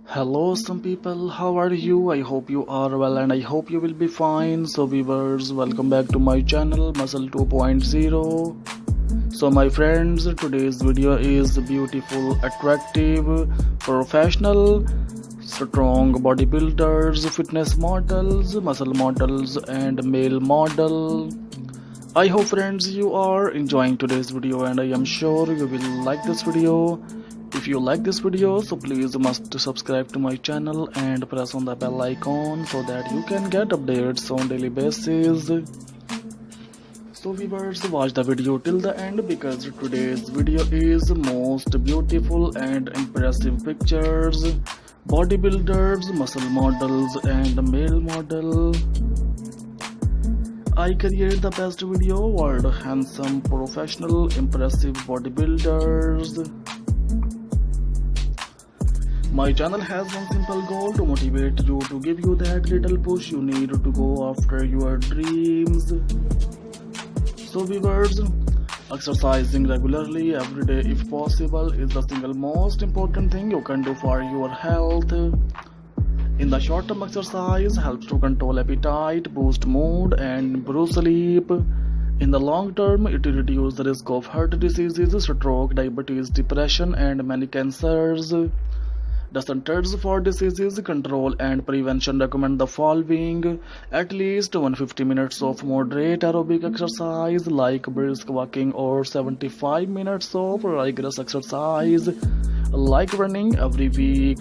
Hello, some people. How are you? I hope you are well and I hope you will be fine. So, viewers, welcome back to my channel Muscle 2.0. So, my friends, today's video is beautiful, attractive, professional, strong bodybuilders, fitness models, muscle models, and male model. I hope, friends, you are enjoying today's video and I am sure you will like this video. If you like this video, so please must subscribe to my channel and press on the bell icon so that you can get updates on daily basis. So viewers, watch the video till the end because today's video is most beautiful and impressive pictures, bodybuilders, muscle models and male model. I create the best video world handsome, professional, impressive bodybuilders. My channel has one simple goal to motivate you, to give you that little push you need to go after your dreams. So viewers, exercising regularly every day if possible is the single most important thing you can do for your health. In the short term, exercise helps to control appetite, boost mood and improve sleep. In the long term, it reduces the risk of heart diseases, stroke, diabetes, depression and many cancers. The Centers for Disease Control and Prevention recommend the following: at least 150 minutes of moderate aerobic exercise like brisk walking or 75 minutes of rigorous exercise like running every week.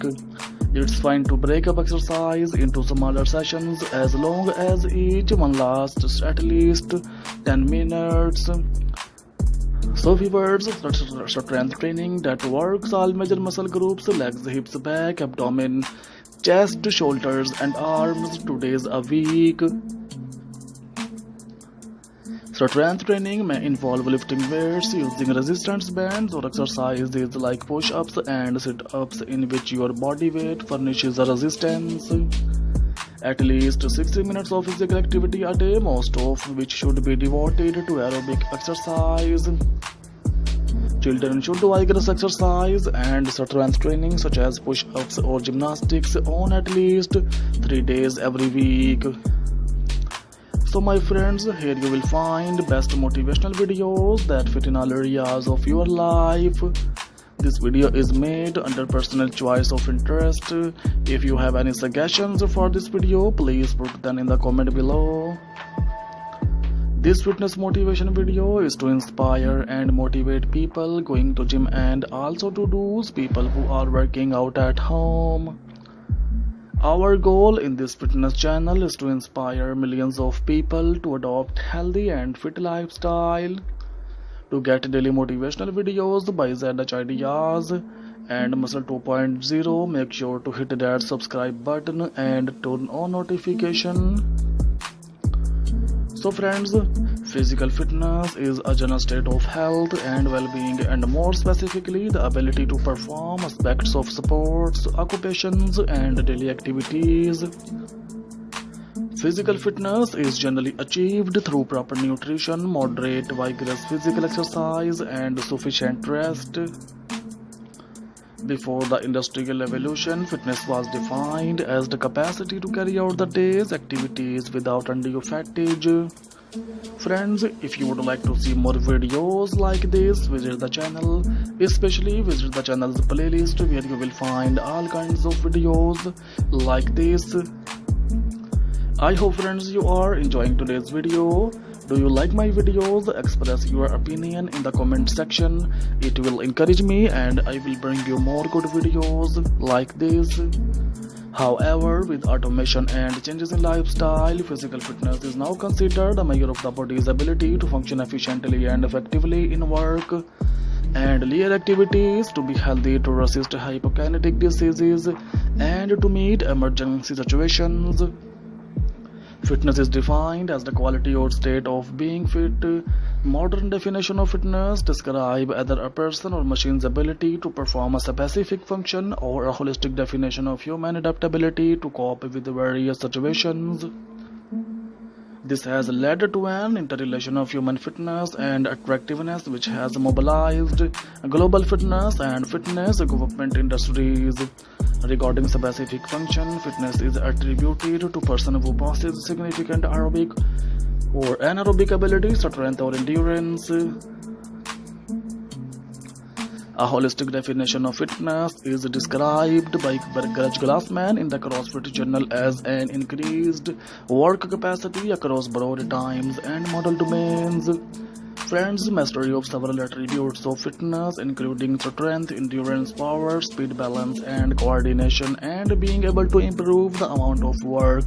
It's fine to break up exercise into smaller sessions as long as each one lasts at least 10 minutes. So viewers, strength training that works all major muscle groups: legs, hips, back, abdomen, chest, shoulders and arms 2 days a week. Strength training may involve lifting weights, using resistance bands or exercises like push-ups and sit-ups in which your body weight furnishes a resistance. At least 60 minutes of physical activity a day, most of which should be devoted to aerobic exercise. Children should do vigorous exercise and strength training such as push-ups or gymnastics on at least 3 days every week. So my friends, here you will find best motivational videos that fit in all areas of your life. This video is made under personal choice of interest. If you have any suggestions for this video, please put them in the comment below. This fitness motivation video is to inspire and motivate people going to gym and also to those people who are working out at home. Our goal in this fitness channel is to inspire millions of people to adopt healthy and fit lifestyle. To get daily motivational videos by ZH Ideas and Muscle 2.0, make sure to hit that subscribe button and turn on notification. So friends, physical fitness is a general state of health and well-being, and more specifically the ability to perform aspects of sports, occupations and daily activities. Physical fitness is generally achieved through proper nutrition, moderate vigorous physical exercise and sufficient rest. Before the industrial revolution, fitness was defined as the capacity to carry out the day's activities without undue fatigue. Friends, if you would like to see more videos like this, visit the channel. Especially visit the channel's playlist where you will find all kinds of videos like this. I hope friends you are enjoying today's video. Do you like my videos? Express your opinion in the comment section. It will encourage me and I will bring you more good videos like this. However, with automation and changes in lifestyle, physical fitness is now considered a measure of the body's ability to function efficiently and effectively in work and leisure activities, to be healthy, to resist hypokinetic diseases and to meet emergency situations. Fitness is defined as the quality or state of being fit. Modern definition of fitness describe either a person or machine's ability to perform a specific function, or a holistic definition of human adaptability to cope with various situations. This has led to an interrelation of human fitness and attractiveness, which has mobilized global fitness and fitness equipment industries. Regarding specific function, fitness is attributed to person who possesses significant aerobic or anaerobic ability, strength or endurance. A holistic definition of fitness is described by Greg Glassman in the CrossFit Journal as an increased work capacity across broad times and model domains. Friends, mastery of several attributes of fitness, including strength, endurance, power, speed, balance, and coordination, and being able to improve the amount of work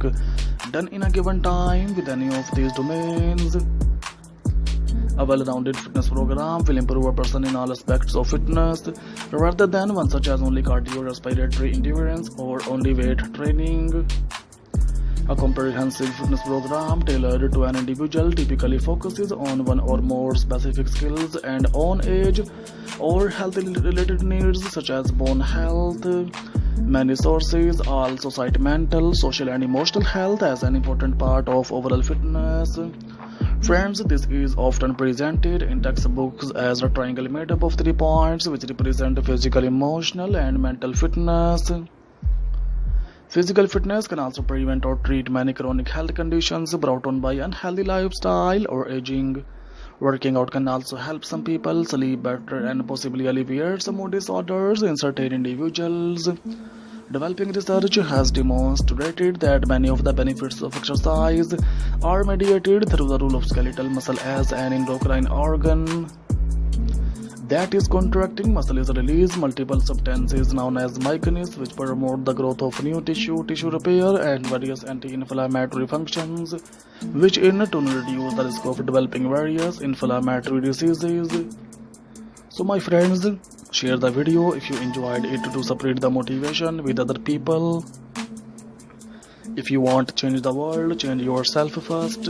done in a given time with any of these domains. A well-rounded fitness program will improve a person in all aspects of fitness, rather than one such as only cardiorespiratory endurance or only weight training. A comprehensive fitness program tailored to an individual typically focuses on one or more specific skills and on age or health-related needs such as bone health. Many sources also cite mental, social, and emotional health as an important part of overall fitness. Friends, this is often presented in textbooks as a triangle made up of 3 points which represent physical, emotional, and mental fitness. Physical fitness can also prevent or treat many chronic health conditions brought on by unhealthy lifestyle or aging. Working out can also help some people sleep better and possibly alleviate some mood disorders in certain individuals. Developing research has demonstrated that many of the benefits of exercise are mediated through the role of skeletal muscle as an endocrine organ. That is, contracting muscle is release multiple substances known as myokines which promote the growth of new tissue repair, and various anti-inflammatory functions, which in turn reduce the risk of developing various inflammatory diseases. So my friends, share the video if you enjoyed it to spread the motivation with other people. If you want to change the world, change yourself first.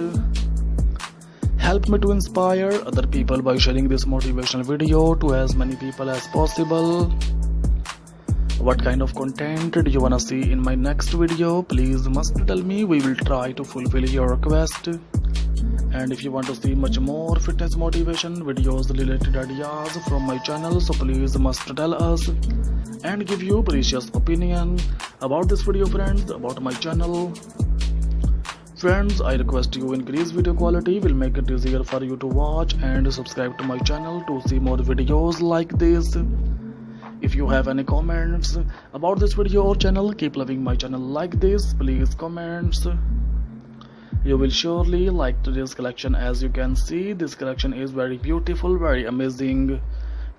Help me to inspire other people by sharing this motivational video to as many people as possible. What kind of content do you wanna see in my next video? Please must tell me. We will try to fulfill your request. And if you want to see much more fitness motivation videos related ideas from my channel, so please must tell us and give your precious opinion about this video, friends, about my channel. Friends, I request you increase video quality, will make it easier for you to watch, and subscribe to my channel to see more videos like this. If you have any comments about this video or channel, keep loving my channel like this, please comments. You will surely like today's collection. As you can see, this collection is very beautiful, very amazing.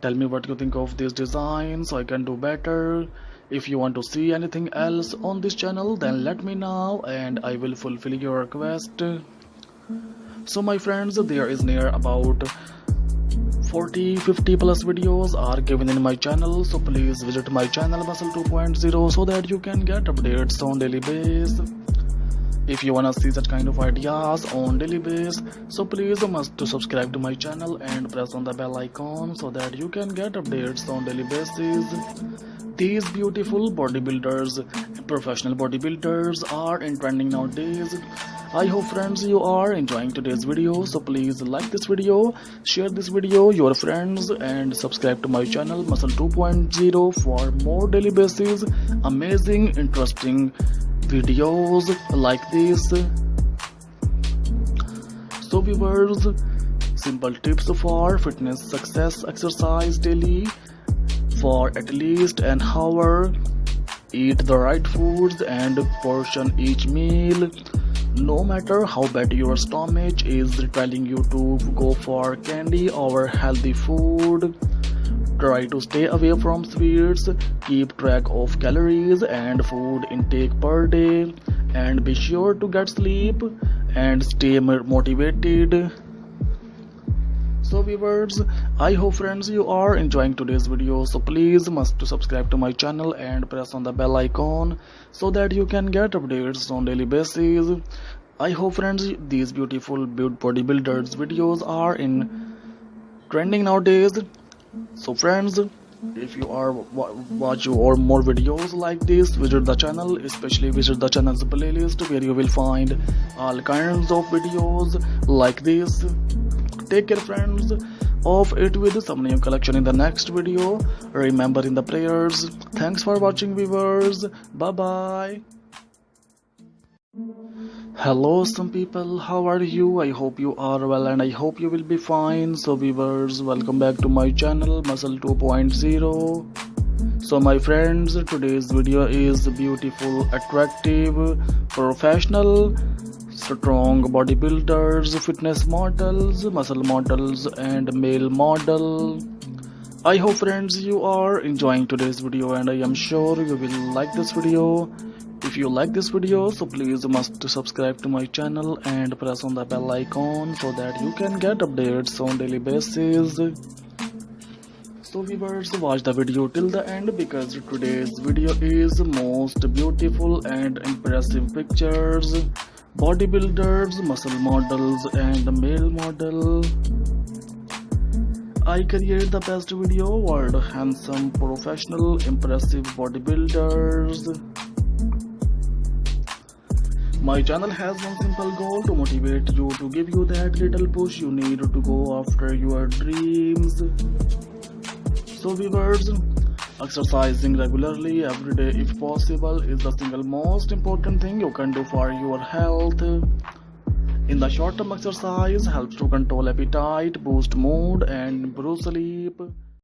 Tell me what you think of this design so I can do better. If you want to see anything else on this channel, then let me know and I will fulfill your request. So my friends, there is near about 40-50 plus videos are given in my channel, so please visit my channel Muscle 2.0 so that you can get updates on daily basis. If you wanna see such kind of ideas on daily basis, so please must to subscribe to my channel and press on the bell icon so that you can get updates on daily basis. These beautiful bodybuilders, professional bodybuilders are in trending nowadays. I hope friends you are enjoying today's video, so please like this video, share this video your friends, and subscribe to my channel Muscle 2.0 for more daily basis amazing interesting videos like this. So viewers, simple tips for fitness success: exercise daily for at least an hour, eat the right foods and portion each meal. No matter how bad your stomach is telling you to go for candy or healthy food, try to stay away from sweets, keep track of calories and food intake per day, and be sure to get sleep and stay motivated. So viewers, I hope friends you are enjoying today's video, so please must to subscribe to my channel and press on the bell icon so that you can get updates on daily basis. I hope friends these beautiful bodybuilders videos are in trending nowadays. So friends, if you are watching or more videos like this, visit the channel, especially visit the channel's playlist where you will find all kinds of videos like this. Take care friends, of it with some new collection in the next video. Remember in the prayers. Thanks for watching, viewers. Bye bye. Hello some people, how are you? I hope you are well and I hope you will be fine. So viewers, welcome back to my channel Muscle 2.0. So my friends, today's video is beautiful, attractive, professional, strong bodybuilders, fitness models, muscle models and male model. I hope friends you are enjoying today's video and I am sure you will like this video. If you like this video, so please must subscribe to my channel and press on the bell icon so that you can get updates on daily basis. So viewers, watch the video till the end because today's video is most beautiful and impressive pictures, bodybuilders, muscle models and male model. I create the best video world handsome, professional, impressive bodybuilders. My channel has one simple goal to motivate you, to give you that little push you need to go after your dreams. So viewers, exercising regularly every day if possible is the single most important thing you can do for your health. In the short term, exercise helps to control appetite, boost mood and improve sleep.